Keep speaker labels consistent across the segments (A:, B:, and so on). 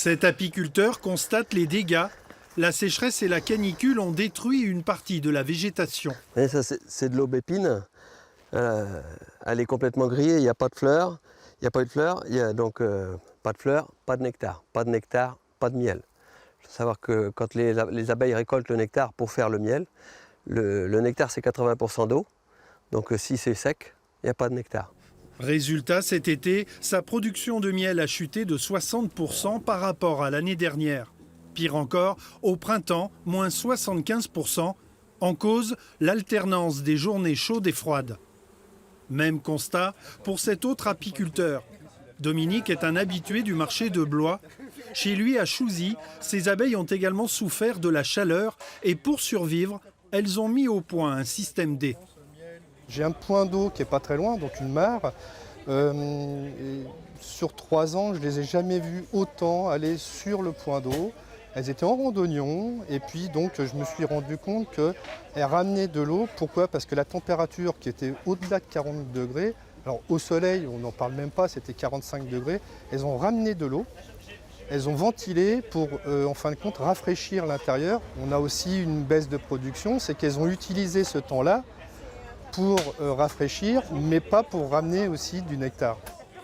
A: Cet apiculteur constate les dégâts. La sécheresse et la canicule ont détruit une partie de la végétation.
B: Et ça, c'est de l'aubépine. Elle est complètement grillée, il n'y a pas de fleurs. Il n'y a pas eu de fleurs, il y a donc pas de fleurs, pas de nectar. Pas de nectar, pas de miel. Il faut savoir que quand les abeilles récoltent le nectar pour faire le miel, le nectar c'est 80% d'eau. Donc si c'est sec, il n'y a pas de nectar.
A: Résultat, cet été, sa production de miel a chuté de 60% par rapport à l'année dernière. Pire encore, au printemps, moins 75%, en cause l'alternance des journées chaudes et froides. Même constat pour cet autre apiculteur. Dominique est un habitué du marché de Blois. Chez lui, à Chouzy, ses abeilles ont également souffert de la chaleur et pour survivre, elles ont mis au point un système D.
C: J'ai un point d'eau qui n'est pas très loin, donc une mare. Sur 3 ans, je ne les ai jamais vues autant aller sur le point d'eau. Elles étaient en randonnion et puis donc je me suis rendu compte qu'elles ramenaient de l'eau. Pourquoi? Parce que la température qui était au-delà de 40 degrés, alors au soleil on n'en parle même pas, c'était 45 degrés, elles ont ramené de l'eau. Elles ont ventilé pour, en fin de compte, rafraîchir l'intérieur. On a aussi une baisse de production, c'est qu'elles ont utilisé ce temps-là pour rafraîchir, mais pas pour ramener aussi du nectar.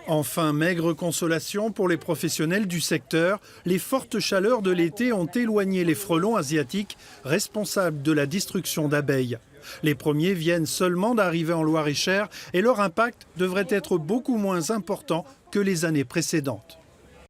A: Enfin, maigre consolation pour les professionnels du secteur. Les fortes chaleurs de l'été ont éloigné les frelons asiatiques responsables de la destruction d'abeilles. Les premiers viennent seulement d'arriver en Loir-et-Cher et leur impact devrait être beaucoup moins important que les années précédentes.